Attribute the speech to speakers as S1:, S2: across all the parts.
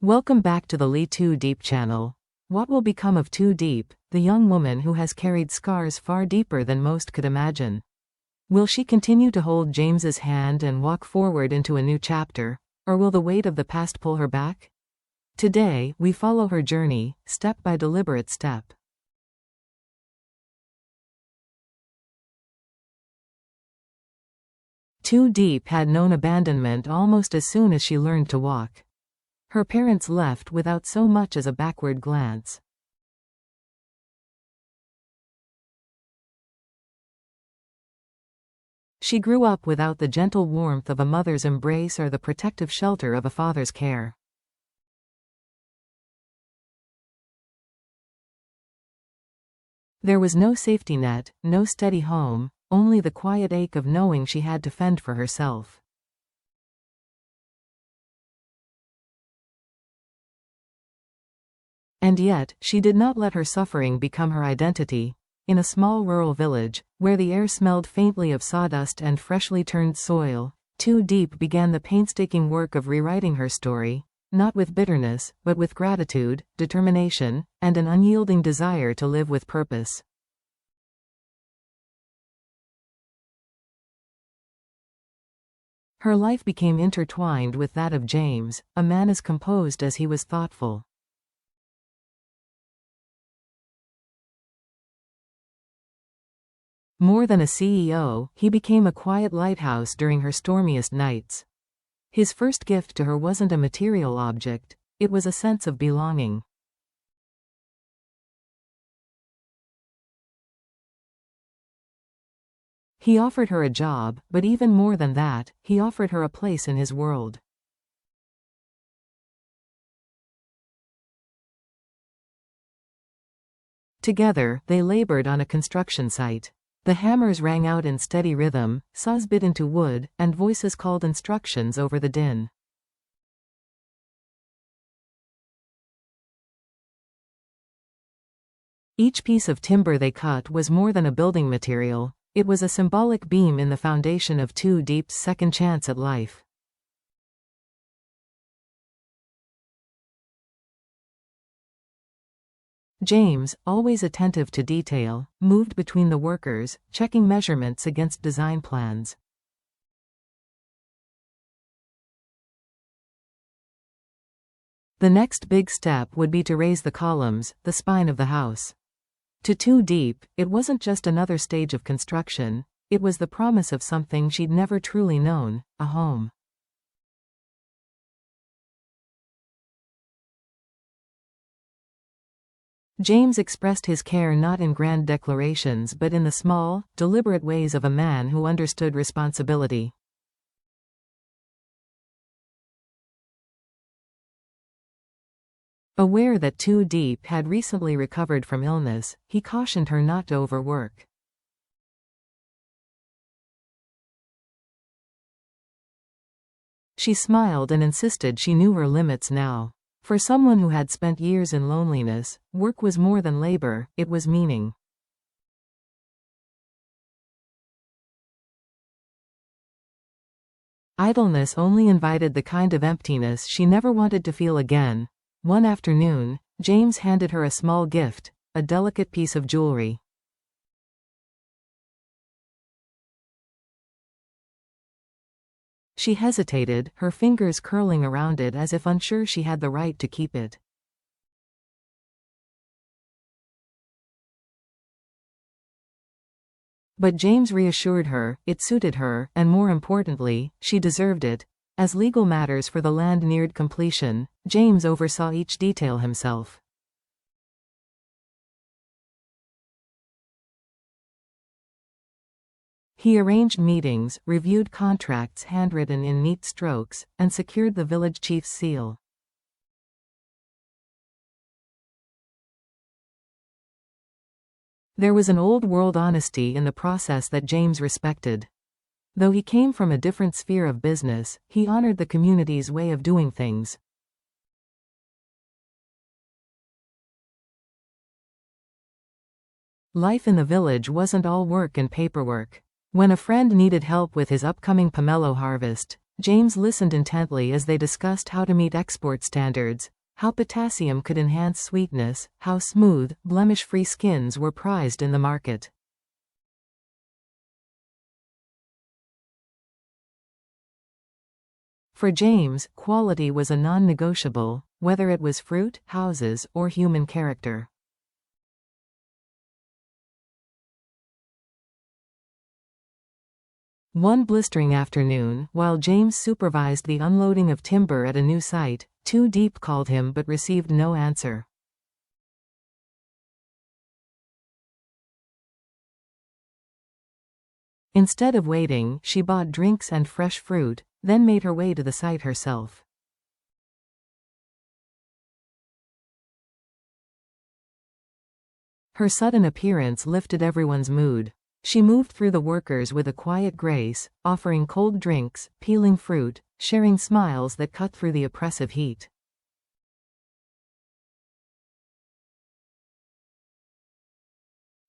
S1: Welcome back to the Too Deep channel. What will become of Too Deep, the young woman who has carried scars far deeper than most could imagine? Will she continue to hold James's hand and walk forward into a new chapter, or will the weight of the past pull her back? Today, we follow her journey, step by deliberate step. Too Deep had known abandonment almost as soon as she learned to walk. Her parents left without so much as a backward glance. She grew up without the gentle warmth of a mother's embrace or the protective shelter of a father's care. There was no safety net, no steady home, only the quiet ache of knowing she had to fend for herself. And yet, she did not let her suffering become her identity. In a small rural village, where the air smelled faintly of sawdust and freshly turned soil, Too Deep began the painstaking work of rewriting her story, not with bitterness, but with gratitude, determination, and an unyielding desire to live with purpose. Her life became intertwined with that of James, a man as composed as he was thoughtful. More than a CEO, he became a quiet lighthouse during her stormiest nights. His first gift to her wasn't a material object, it was a sense of belonging. He offered her a job, but even more than that, he offered her a place in his world. Together, they labored on a construction site. The hammers rang out in steady rhythm, saws bit into wood, and voices called instructions over the din. Each piece of timber they cut was more than a building material, it was a symbolic beam in the foundation of Too Deep's second chance at life. James, always attentive to detail, moved between the workers, checking measurements against design plans. The next big step would be to raise the columns, the spine of the house. To Too Deep, it wasn't just another stage of construction, it was the promise of something she'd never truly known, a home. James expressed his care not in grand declarations but in the small, deliberate ways of a man who understood responsibility. Aware that Too Deep had recently recovered from illness, he cautioned her not to overwork. She smiled and insisted she knew her limits now. For someone who had spent years in loneliness, work was more than labor, it was meaning. Idleness only invited the kind of emptiness she never wanted to feel again. One afternoon, James handed her a small gift, a delicate piece of jewelry. She hesitated, her fingers curling around it as if unsure she had the right to keep it. But James reassured her, it suited her, and more importantly, she deserved it. As legal matters for the land neared completion, James oversaw each detail himself. He arranged meetings, reviewed contracts handwritten in neat strokes, and secured the village chief's seal. There was an old-world honesty in the process that James respected. Though he came from a different sphere of business, he honored the community's way of doing things. Life in the village wasn't all work and paperwork. When a friend needed help with his upcoming pomelo harvest, James listened intently as they discussed how to meet export standards, how potassium could enhance sweetness, how smooth, blemish-free skins were prized in the market. For James, quality was a non-negotiable, whether it was fruit, houses, or human character. One blistering afternoon, while James supervised the unloading of timber at a new site, Diep called him but received no answer. Instead of waiting, she bought drinks and fresh fruit, then made her way to the site herself. Her sudden appearance lifted everyone's mood. She moved through the workers with a quiet grace, offering cold drinks, peeling fruit, sharing smiles that cut through the oppressive heat.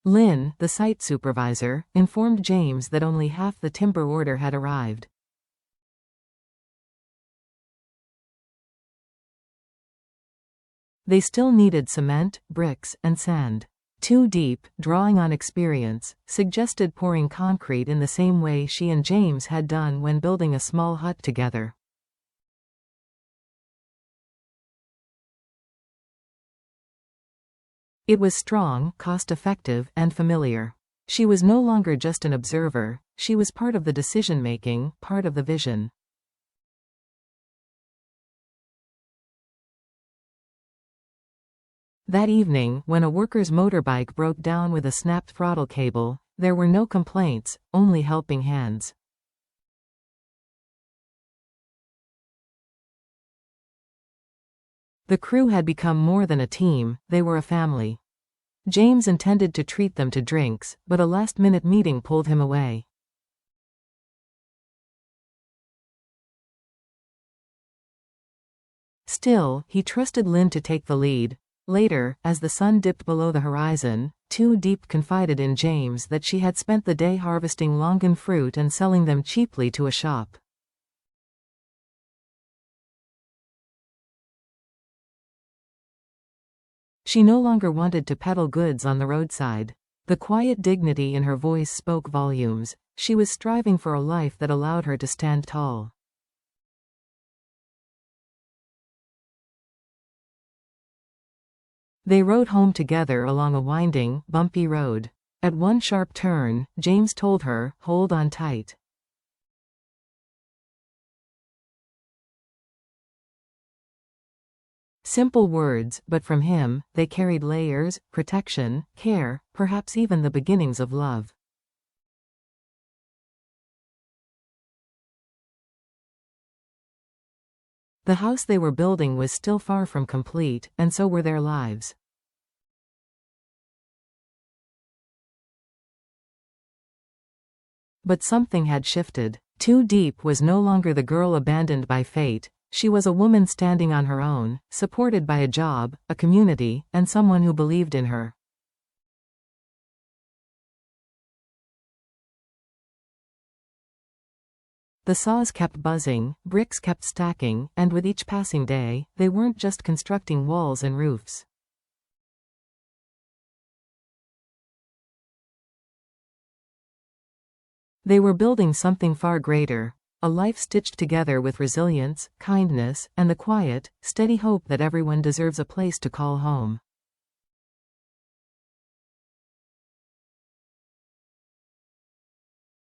S1: Lynn, the site supervisor, informed James that only half the timber order had arrived. They still needed cement, bricks, and sand. Diep, drawing on experience, suggested pouring concrete in the same way she and James had done when building a small hut together. It was strong, cost-effective, and familiar. She was no longer just an observer, she was part of the decision-making, part of the vision. That evening, when a worker's motorbike broke down with a snapped throttle cable, there were no complaints, only helping hands. The crew had become more than a team, they were a family. James intended to treat them to drinks, but a last-minute meeting pulled him away. Still, he trusted Lynn to take the lead. Later, as the sun dipped below the horizon, Diep confided in James that she had spent the day harvesting longan fruit and selling them cheaply to a shop. She no longer wanted to peddle goods on the roadside. The quiet dignity in her voice spoke volumes. She was striving for a life that allowed her to stand tall. They rode home together along a winding, bumpy road. At one sharp turn, James told her, "Hold on tight." Simple words, but from him, they carried layers, protection, care, perhaps even the beginnings of love. The house they were building was still far from complete, and so were their lives. But something had shifted. Diep was no longer the girl abandoned by fate. She was a woman standing on her own, supported by a job, a community, and someone who believed in her. The saws kept buzzing, bricks kept stacking, and with each passing day, they weren't just constructing walls and roofs. They were building something far greater, a life stitched together with resilience, kindness, and the quiet, steady hope that everyone deserves a place to call home.